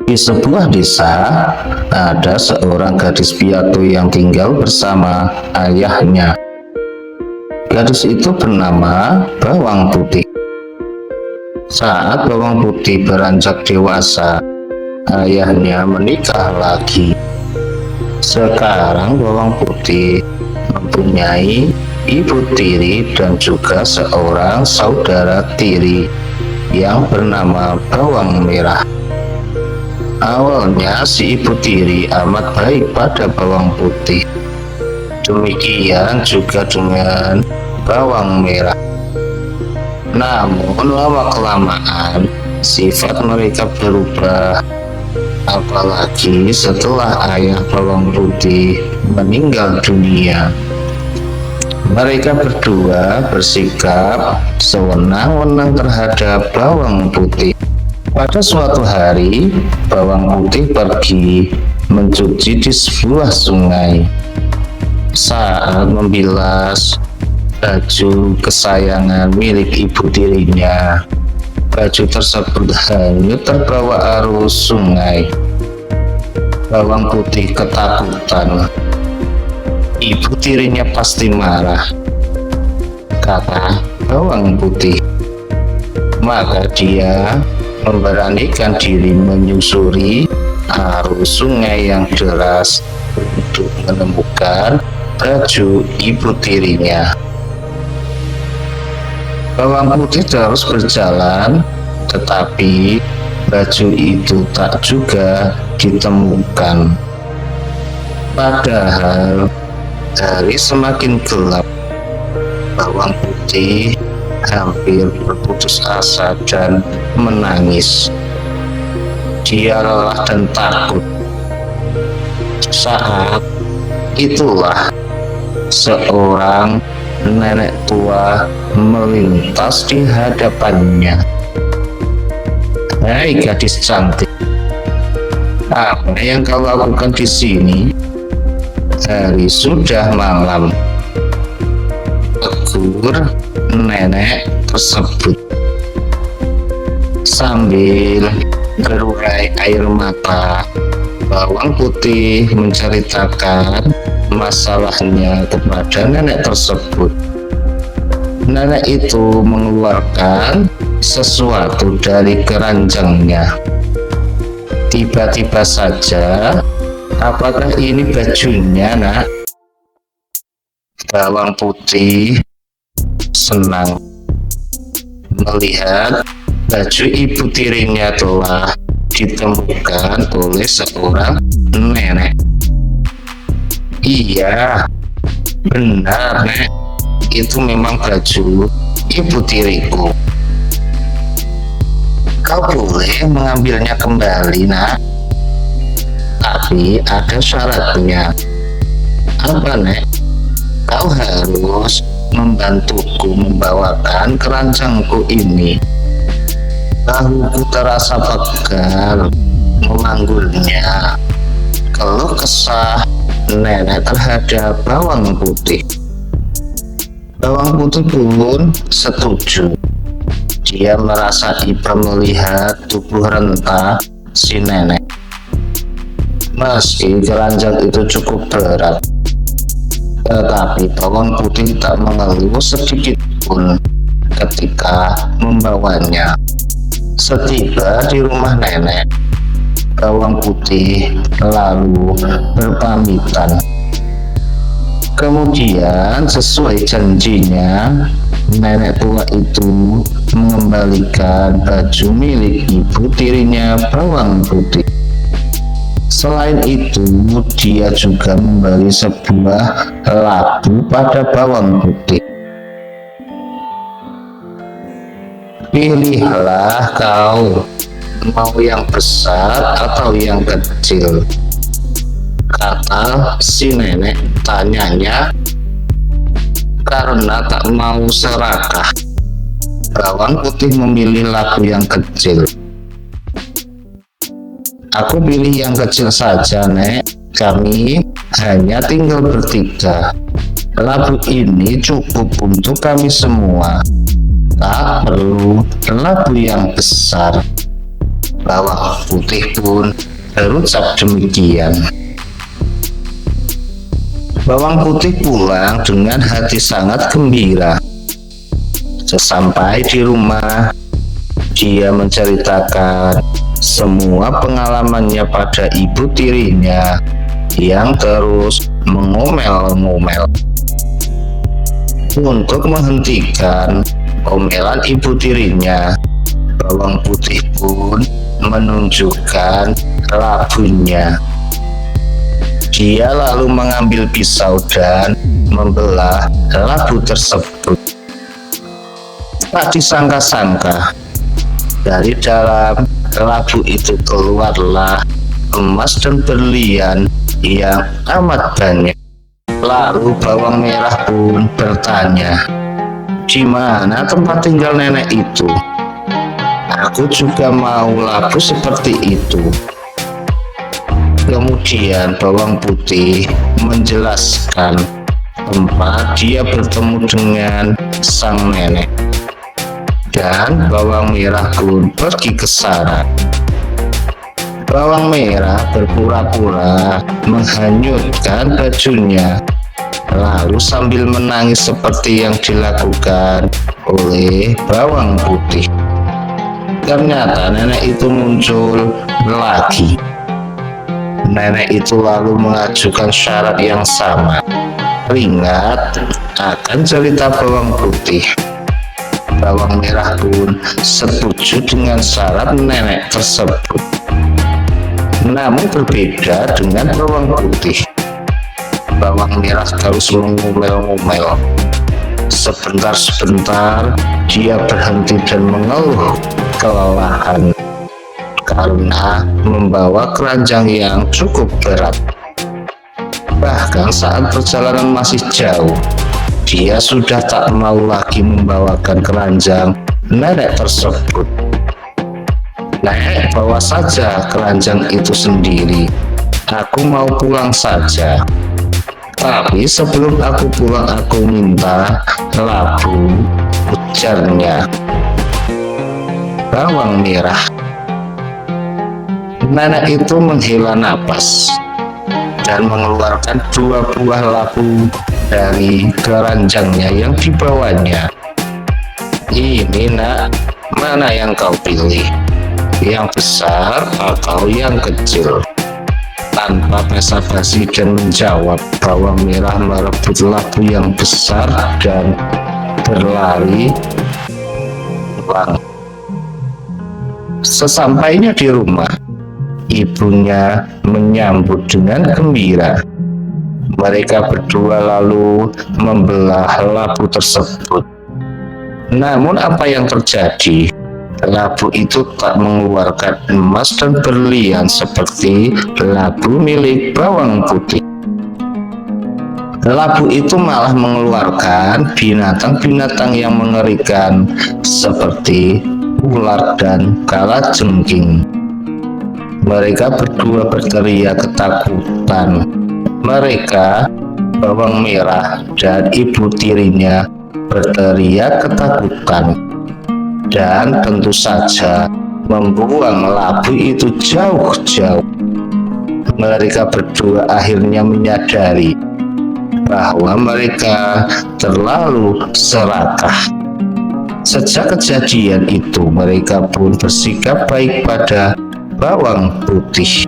Di sebuah desa, ada seorang gadis piatu yang tinggal bersama ayahnya. Gadis itu bernama Bawang Putih. Saat Bawang Putih beranjak dewasa, ayahnya menikah lagi. Sekarang Bawang Putih mempunyai ibu tiri dan juga seorang saudara tiri yang bernama Bawang Merah. Awalnya si ibu tiri amat baik pada Bawang Putih. Demikian juga dengan Bawang Merah. Namun lama-kelamaan sifat mereka berubah. Apalagi setelah ayah Bawang Putih meninggal dunia. Mereka berdua bersikap sewenang-wenang terhadap Bawang Putih. Pada suatu hari, Bawang Putih pergi mencuci di sebuah sungai. Saat membilas baju kesayangan milik ibu tirinya, baju tersebut hanyut terbawa arus sungai. Bawang Putih ketakutan. Ibu tirinya pasti marah, kata Bawang Putih. Maka dia memberanikan diri menyusuri arus sungai yang deras untuk menemukan baju ibu tirinya. Bawang Putih terus berjalan, tetapi baju itu tak juga ditemukan. Padahal hari semakin gelap, Bawang Putih hampir berputus asa dan menangis. Dia lelah dan takut. Saat itulah seorang nenek tua melintas di hadapannya. "Hai gadis cantik, apa yang kau lakukan di sini? Hari sudah malam," tegur nenek tersebut sambil berurai air mata. Bawang Putih menceritakan masalahnya kepada nenek tersebut. Nenek itu mengeluarkan sesuatu dari keranjangnya. Tiba-tiba saja, "Apakah ini bajunya, Nak?" Bawang Putih senang melihat baju ibu tirinya telah ditemukan oleh seorang nenek. "Iya, benar, Nek. Itu memang baju ibu tiriku. Kau boleh mengambilnya kembali, Nak. Tapi ada syaratnya." "Apa, Nek?" "Kau harus membantuku membawakan keranjangku ini. Bahuku terasa pegal memanggulnya," keluh kesah nenek terhadap Bawang Putih. Bawang Putih pun setuju. Dia merasa iba melihat tubuh renta si nenek. Meski keranjang itu cukup berat, tetapi Bawang Putih tak mengeluh sedikit pun ketika membawanya. Setiba di rumah nenek, Bawang Putih lalu berpamitan. Kemudian sesuai janjinya, nenek tua itu mengembalikan baju milik ibu tirinya Bawang Putih. Selain itu, dia juga memberi sebuah labu pada Bawang Putih. "Pilihlah kau, mau yang besar atau yang kecil?" kata si nenek tanyanya. Karena tak mau serakah, Bawang Putih memilih labu yang kecil. "Aku pilih yang kecil saja, Nek. Kami hanya tinggal bertiga. Labu ini cukup untuk kami semua. Tak perlu labu yang besar." Bawang putih pun berucap demikian. Bawang putih pulang dengan hati sangat gembira. Sesampai di rumah, dia menceritakan semua pengalamannya pada ibu tirinya yang terus mengomel-ngomel. Untuk menghentikan omelan ibu tirinya, bawang putih pun menunjukkan labunya. Dia lalu mengambil pisau dan membelah labu tersebut. Tak disangka-sangka, dari dalam labu itu keluarlah emas dan berlian yang amat banyak. Lalu bawang merah pun bertanya, "Di mana tempat tinggal nenek itu? Aku juga mau labu seperti itu." Kemudian bawang putih menjelaskan tempat dia bertemu dengan sang nenek. Dan bawang merah pun pergi ke sana. Bawang merah berpura-pura menghanyutkan bajunya, lalu sambil menangis seperti yang dilakukan oleh bawang putih. Ternyata nenek itu muncul lagi. Nenek itu lalu mengajukan syarat yang sama. Ingat akan cerita bawang putih. Bawang merah pun setuju dengan syarat nenek tersebut. Namun berbeda dengan bawang putih. Bawang merah terus mengomel-ngomel. Sebentar-sebentar dia berhenti dan mengeluh kelelahan karena membawa keranjang yang cukup berat. Bahkan saat perjalanan masih jauh, dia sudah tak mau lagi membawakan keranjang nenek tersebut. "Nek, bawa saja keranjang itu sendiri. Aku mau pulang saja. Tapi sebelum aku pulang aku minta labu," ujarnya. Bawang merah. Nenek itu menghela napas dan mengeluarkan 2 buah labu dari keranjangnya yang dibawanya. "Ini nak, mana yang kau pilih? Yang besar atau yang kecil?" Tanpa basa-basi dan menjawab, bawang merah merebut labu yang besar dan berlari pulang. Sesampainya di rumah, ibunya menyambut dengan gembira. Mereka berdua lalu membelah labu tersebut. Namun apa yang terjadi? Labu itu tak mengeluarkan emas dan berlian seperti labu milik bawang putih. Labu itu malah mengeluarkan binatang-binatang yang mengerikan seperti ular dan kalajengking. Mereka berdua berteriak ketakutan. Mereka, bawang merah dan ibu tirinya, berteriak ketakutan dan tentu saja membuang labu itu jauh-jauh. Mereka berdua akhirnya menyadari bahwa mereka terlalu serakah. Sejak kejadian itu, mereka pun bersikap baik pada bawang putih.